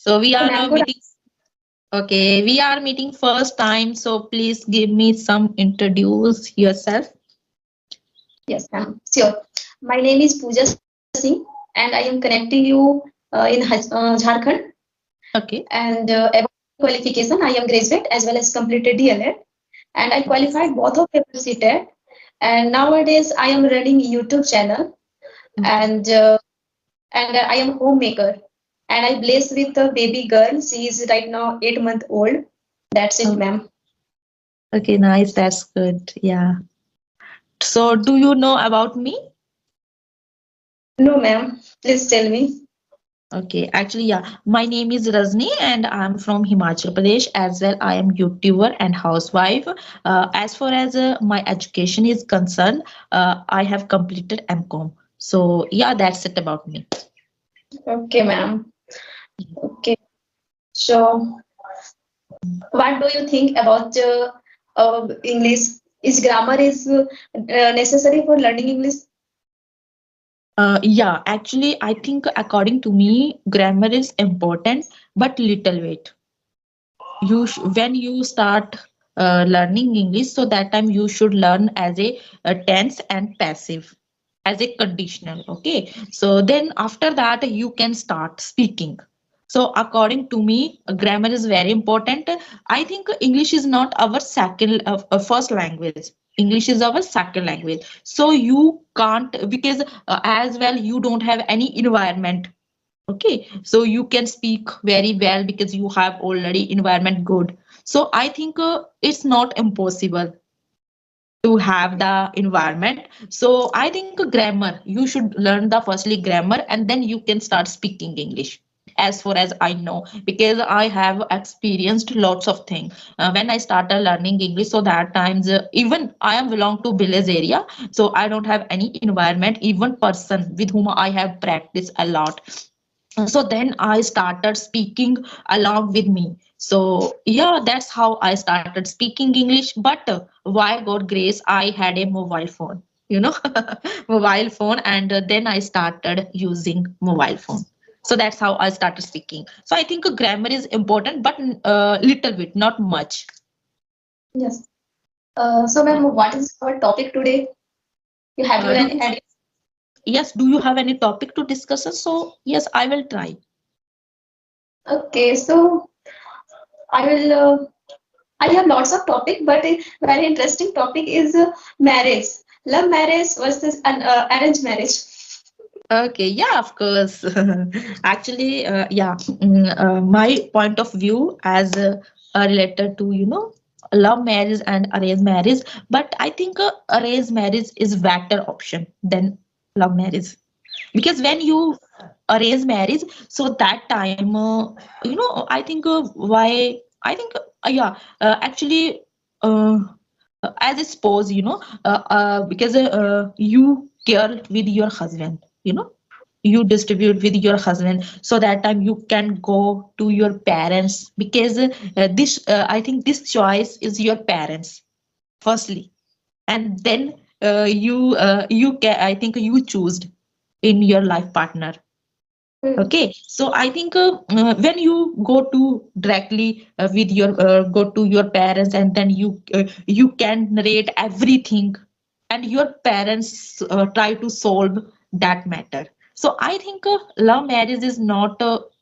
So we Hey are ma'am, good. meeting. Okay, we are meeting first time. So please give me some introduce yourself. Yes, ma'am. Sure. My name is Pooja Singh, and I am connecting you Jharkhand. Okay. And about qualification, I am graduate as well as completed DLED, and I qualified both of paper CTET. And nowadays, I am running YouTube channel, Okay. and I am homemaker, and I blessed with a baby girl. She is right now 8 month old. That's it, Oh, ma'am. okay, nice. That's good. Yeah. So do you know about me? No, ma'am. Please tell me. Okay, actually, yeah, my name is Rajni and I'm from Himachal Pradesh as well. I am YouTuber and housewife. As far as my education is concerned, I have completed MCOM. So yeah, that's it about me. Okay, ma'am. Okay. So, what do you think about English? Is grammar is necessary for learning English? Yeah, actually, I think according to me, grammar is important, but little weight. When you start learning English, so that time you should learn as a tense and passive, as a conditional. Okay, so then after that you can start speaking. So according to me, grammar is very important. I think English is not our first language. English is our second language. So you can't, because as well you don't have any environment. Okay, so you can speak very well because you have already environment good. So I think it's not impossible to have the environment. So I think grammar, you should learn the firstly grammar and then you can start speaking English. As far as I know, because I have experienced lots of things when I started learning English. So that times even I am belong to village area, so I don't have any environment, even person with whom I have practiced a lot. So then I started speaking along with me. So yeah, that's how I started speaking English. But by God grace, I had a mobile phone, you know, mobile phone, and then I started using mobile phone. So that's how I started speaking. So I think grammar is important, but little bit, not much. Yes. So, Yeah. ma'am, what is our topic today? You have you Do any you, idea? yes, do you have any topic to discuss? So yes, I will try. Okay, so I will. I have lots of topic, but a very interesting topic is marriage, love marriage versus an arranged marriage. Okay, yeah, of course. Actually, yeah, my point of view as related to, love marriage and arranged marriage, but I think arranged marriage is better option than love marriage, because when you arrange marriage, so that time, I think why I think yeah, actually, uh, as I suppose, because you care with your husband, you distribute with your husband, so that time you can go to your parents, because this I think this choice is your parents firstly, and then you can, I think you choose in your life partner. Hmm. Okay, so I think when you go to directly with your go to your parents, and then you can narrate everything, and your parents try to solve that matter. So I think love marriage is not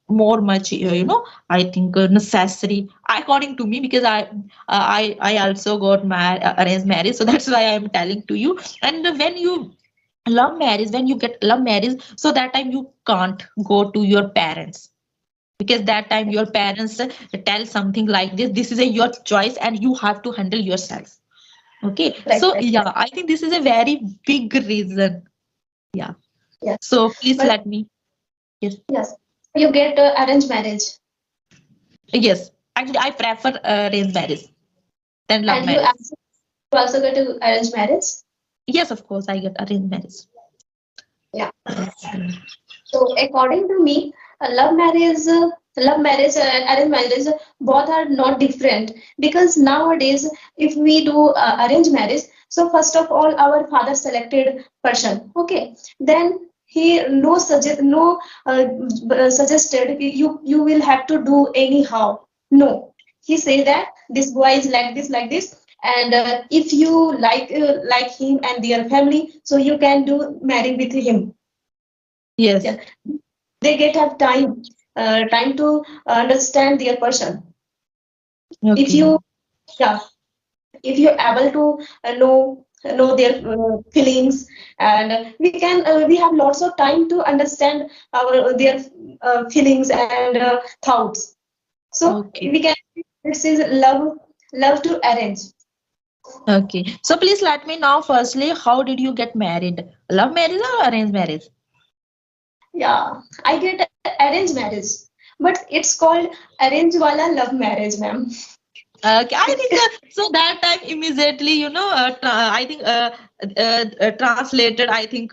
more much, I think necessary according to me, because I also got arranged marriage, so that's why I am telling to you. And when you love marriage, when you get love marriage, so that time you can't go to your parents, because that time your parents tell something like this is a your choice and you have to handle yourself. Okay, Right, so right. yeah, I think this is a very big reason. Yeah, Yes. so please But let me. Yes. yes, you get arranged marriage, Yes, actually I prefer arranged marriage than love and marriage. you also get to arranged marriage. Yes, of course I get arranged marriage. Yeah. Yes. So according to me, love marriage and arranged marriage, both are not different, because nowadays if we do arranged marriage, so first of all our father selected person, okay, then he no suggest no suggested you will have to do anyhow. No, he said that this boy is like this, and if you like him and their family, so you can do marry with him. Yes. Yeah, they get have time to understand their person. If Okay. you, yeah, if you're able to know their feelings, and we have lots of time to understand our their feelings and thoughts. So Okay. we can, this is love to arrange. Okay. So please let me know firstly, how did you get married? Love marriage or arranged marriage? Yeah, I get arranged marriage, but it's called arrange wala love marriage, ma'am. Okay, I think so that time immediately, I think translated. I think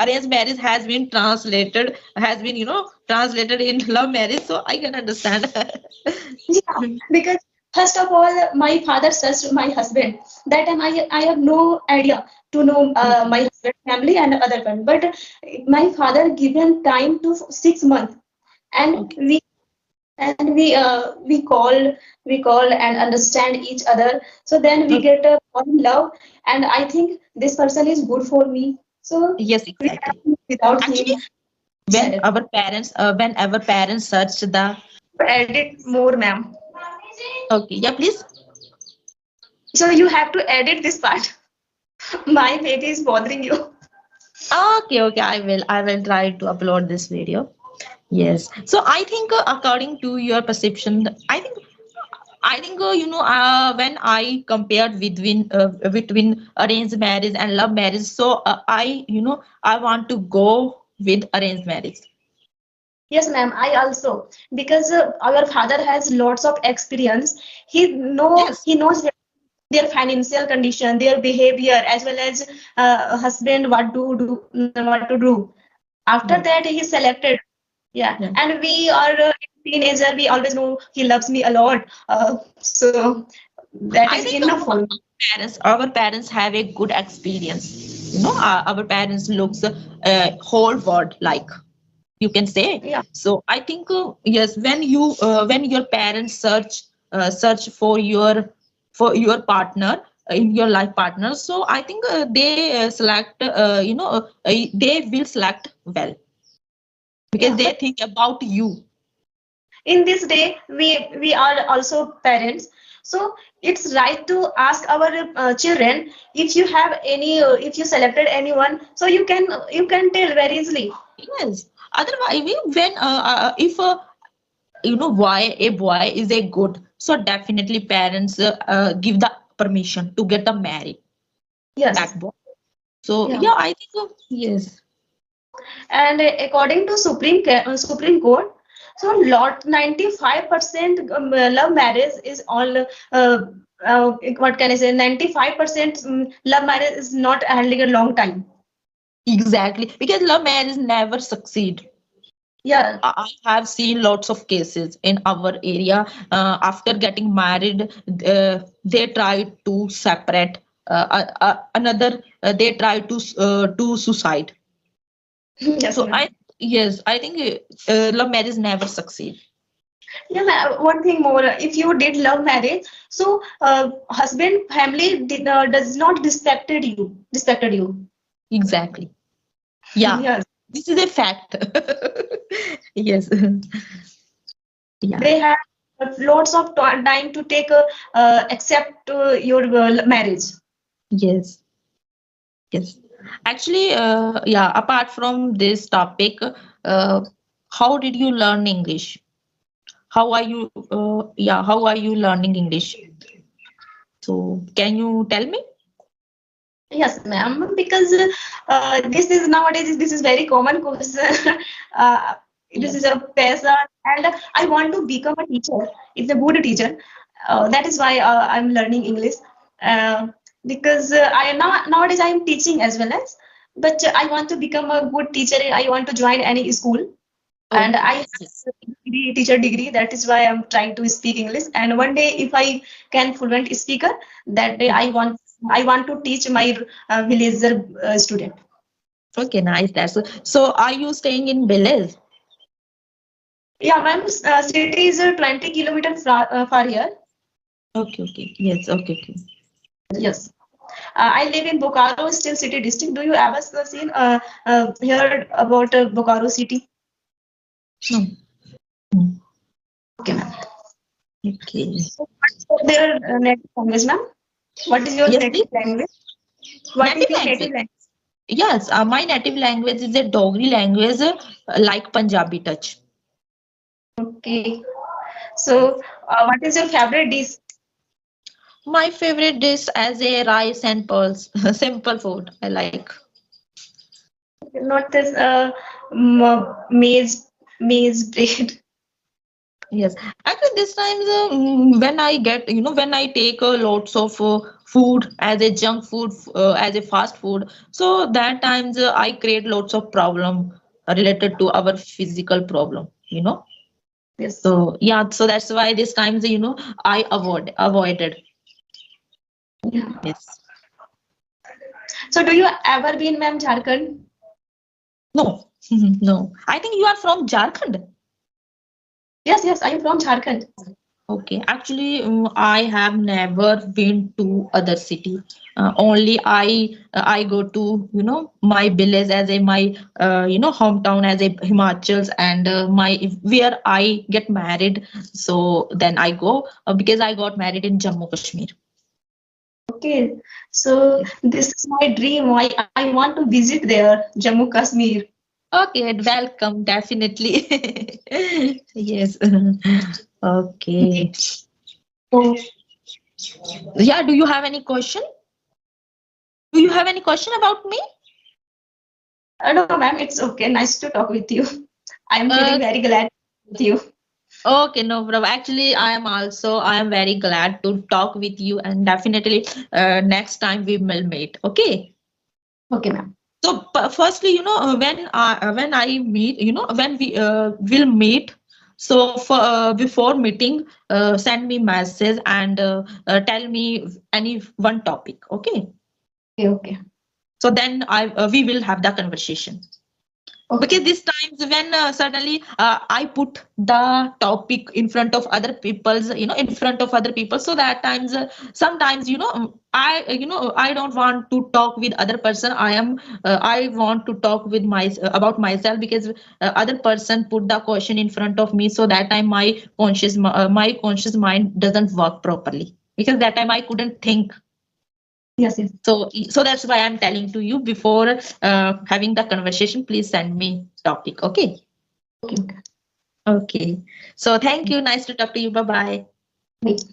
arranged marriage has been translated, translated in love marriage. So I can understand. Yeah, because first of all, my father searched my husband. That time I have no idea to know Okay. my husband family and other family. But my father given time to 6 months, and Okay. we call and understand each other. So then we Okay. get a fall in love, and I think this person is good for me. So Yes, we exactly. have without Actually, him decided. when our parents search the. Edit more, ma'am. Okay, yeah, please. So you have to edit this part. My baby is bothering you. Okay, okay, I will try to upload this video. Yes. So I think, according to your perception, when I compared between arranged marriage and love marriage, so I want to go with arranged marriage. Yes, ma'am. I also, because our father has lots of experience. Yes. He knows their financial condition, their behavior, as well as husband what to do. After that, Yes. he selected. Yeah, Yes. and we are teenager. We always know he loves me a lot. So that is I think enough for me. our parents have a good experience. Our parents looks whole world like, you can say. Yeah, So I think, yes, when your parents search for your partner, in your life partner, so I think they select, they will select well, because yeah. they But think about you. in this day, we are also parents. So it's right to ask our children, if you have any if you selected anyone, so you can tell very easily. Yes, otherwise when if why a boy is a good, so definitely parents give the permission to get them married, Yes. that boy. So Yeah. yeah, I think, yes. And according to Supreme Court, so lot 95% love marriage is all what can I say, 95% love marriage is not handling a long time. Exactly, because love marriage never succeed. Yeah. I have seen lots of cases in our area. After getting married, they try to separate, another, they try to suicide. Yes, So ma'am. I think love marriage never succeed. Yeah, ma'am. One thing more, if you did love marriage, so husband family does not respected you. Exactly. Yeah, Yes, this is a fact. Yes. Yeah. they have lots of time to take accept your marriage. Yes. Yes. Actually, yeah, apart from this topic, how did you learn English? How are you learning English? So, can you tell me? Yes, ma'am. Because this is nowadays this is very common question. uh, this is Yes. a passion, and I want to become a teacher. It's a good teacher. That is why I'm learning English. Uh, because I nowadays I am teaching as well as, but I want to become a good teacher. I want to join any school, and Okay. I have Yes. a teacher degree. That is why I'm trying to speak English. And one day, if I can fluent speaker, that day Okay. I want to teach my villager student. Okay, nice. That's so. Are you staying in Belize? Yeah, ma'am. City is 20 kilometers far here. Okay, okay. Yes, okay, okay. Yes. I live in Bokaro, still city district. Do you ever seen heard about Bokaro city? No. Hmm. Okay, ma'am. Okay. So what's their native language, ma'am? What is your Yes, native please. language? What is Native your native language. language? Yes, my native language is a Dogri language, like Punjabi touch. Okay. So, what is your favorite dish? My favorite dish as a rice and pearls, simple food. I like. Not this maize bread. Yes, actually, this times when I get, when I take lots of food as a junk food, as a fast food, so that times I create lots of problem related to our physical problem. Yes. So yeah, so that's why this times, I avoided. Yeah. Yes. So, do you ever been, ma'am, Jharkhand? No, no. I think you are from Jharkhand. Yes, yes, I am from Jharkhand. Okay, actually, I have never been to other city. Only I go to my village as a my hometown as a Himachals and my where I get married. So then I go because I got married in Jammu Kashmir. Okay. So, Yes. this is my dream. I want to visit there, Jammu Kashmir. Okay, welcome definitely. Yes. Okay. So yeah, do you have any question? Do you have any question about me? No, ma'am, it's okay. Nice to talk with you. I am feeling Uh, very glad with you. Okay, no problem. Actually, I am very glad to talk with you and definitely next time we will meet. Okay. Okay, ma'am. So firstly, when I meet, when we will meet. So for before meeting, send me message and tell me any one topic. Okay. Okay, okay. So then I we will have the conversation. Okay. Because this times when suddenly I put the topic in front of other people's in front of other people, so that times sometimes I don't want to talk with other person. I want to talk with my about myself because other person put the question in front of me, so that time my conscious mind doesn't work properly because that time I couldn't think. Yes, yes. So that's why I'm telling to you before having the conversation, please send me topic. Okay. Okay, okay. Okay. So thank you. Nice to talk to you. Bye bye. Wait.